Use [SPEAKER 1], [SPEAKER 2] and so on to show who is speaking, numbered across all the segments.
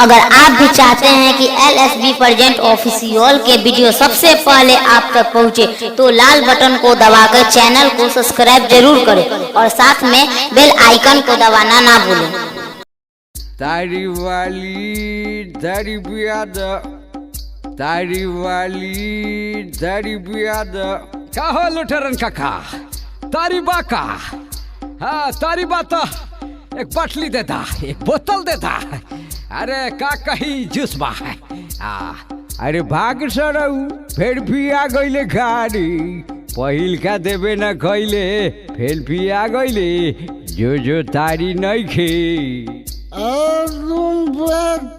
[SPEAKER 1] अगर आप भी चाहते हैं कि LSB प्रेजेंट ऑफिशियल के वीडियो सबसे पहले आप तक पहुंचे तो लाल बटन को दबाकर चैनल को सब्सक्राइब जरूर करें और साथ में बेल आइकन को दबाना ना भूलें।
[SPEAKER 2] तारी वाली दारी बियाद, तारी वाली दारी बियाद। का हो लुटेरन काका, तारी बाका। हाँ तारी बात एक बाटली देता, एक बोतल देता। अरे का कहीं जूस बा है। अरे भाग सरऊ फिर भी आ गईले गाड़ी, पहिल का देवे न खैले फिर भी आ गईले जो तारी नहीं खे।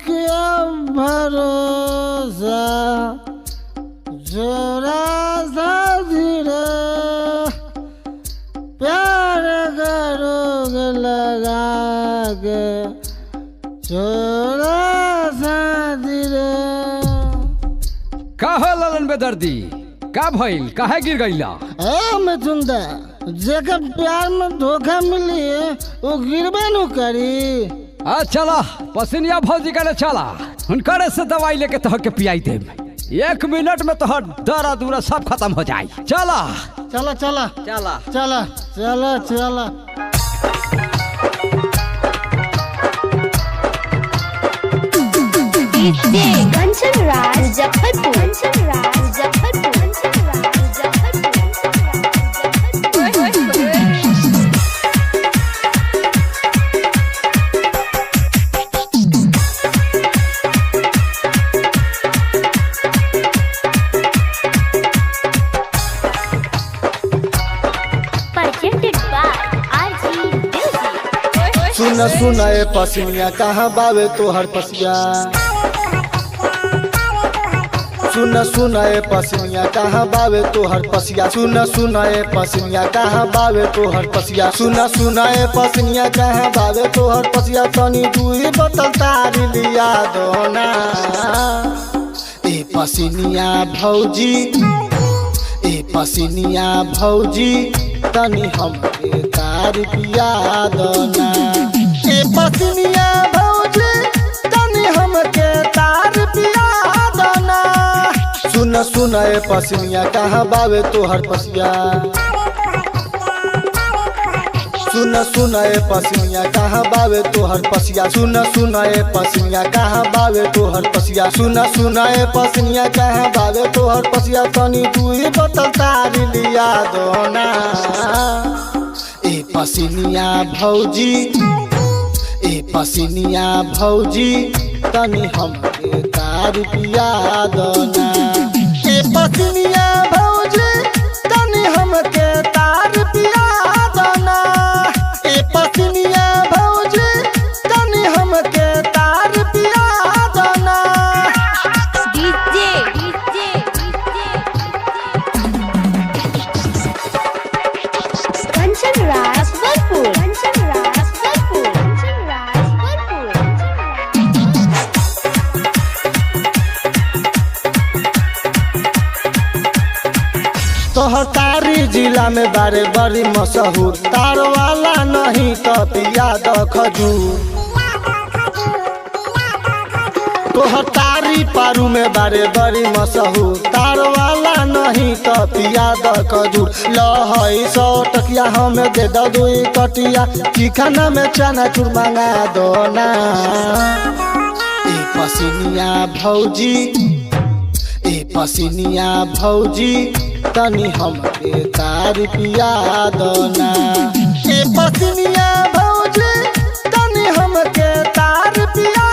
[SPEAKER 3] क्या भरोसा जोरा सा धीरे प्यार करोगे लगा के जोरा सा धीरे।
[SPEAKER 2] का हो ललन बेदर्दी, का भइल, काहे गिर गईला?
[SPEAKER 3] मिथुनदा जेकर प्यार में धोखा मिली है वो गिरबे न करी।
[SPEAKER 2] चला पसिनिया भौजी करे चला, उनकरे से दवाई लेके तोह के पियाई दे। 1 मिनट में तोहर दर्द उर्द सब खत्म हो जाए। चला
[SPEAKER 3] चला चला
[SPEAKER 2] चला
[SPEAKER 3] चला चला चला।
[SPEAKER 4] कंचन राज मुजफ्फरपुर, कंचन राज मुजफ्फरपुर, कंचन राज
[SPEAKER 3] सुन सुन ए पसिया कहाँ बावे तोहर पसिया। सुन सुन ए पसिया कहाँ बावे तोहर पसिया। सुन सुन ए पसिया कहाँ बावे तोहर पसिया। सुन सुन ए पसिया कहाँ बावे तोहर पसिया। तनी दुई बोतल तारी लिया दो ना ए पसिनिया भौजी, ए पसिनिया भौजी तनी हमके तारी पिया दो ना। ए पसिनिया भौजी तनी हमके तारी पिया दो ना। सुन सुन ए पसिनिया कहाँ बावे तोहर पसिया। सुन सुन ए पसिनिया कहाँ बावे तोहर पसिया। सुन सुन ए पसिनिया कहाँ बावे तोहर पसिया। सुन सुन ए पसिनिया कहाँ बावे तोहर पसिया। तनी दुई बोतल तारी लिया दो ना ए पसिनिया भौजी, ए पसिनिया भौजी तनी हमके तारी पिया दो ना। ए पसिनिया भौजी तनी हमके तारी पिया दो ना। ए पसिनिया भौजी तनी हमके तारी पिया दो ना।
[SPEAKER 4] कंचन राज मुजफ्फरपुर, कंचन राज मुजफ्फरपुर, कंचन राज मुजफ्फरपुर।
[SPEAKER 3] तोहर तारी जिला में बारे बड़ी मशहूर। तार वाला नहीं तो पिया दो खजूर। तोहर तारी पारू में बारे बड़ी मशहूर। तार वाला नहीं तो पिया दो खजूर। लहई 100 टकिया हमें दे दो 2 कटिया। चिकना में चनाचूर मंगा दो ना ए पसिनिया भौजी, ए पसिनिया भौजी तनी हमके तारी पिया दो ना। ए पसिनिया भौजी तनी हमके तारी पिया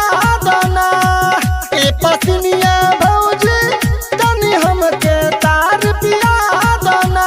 [SPEAKER 3] दो ना। ए पसिनिया भौजी तनी हमके तारी पिया दो ना।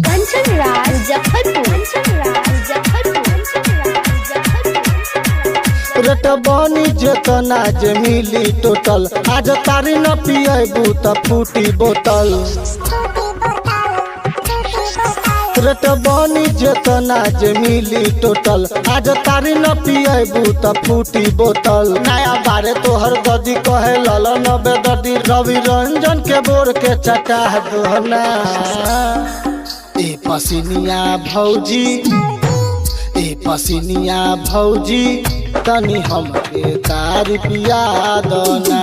[SPEAKER 4] कंचन राज मुजफ्फरपुर, कंचन राज मुजफ्फरपुर, कंचन राज मुजफ्फरपुर।
[SPEAKER 3] रेट बनी जेतना जे मिली टोटल। आज तारी न पिएबू त फूटी बोतल। रेट बनी जेतना जे मिली टोटल आज तारी न पिएबू त फूटी बोतल नया बारे तोहर गदी कहे ललन बेदर्दी रवि रंजन के बोर के चटा दोहना ए पसीनिया भौजी ए पसीनिया भौजी तनी हमके तारी पिया दना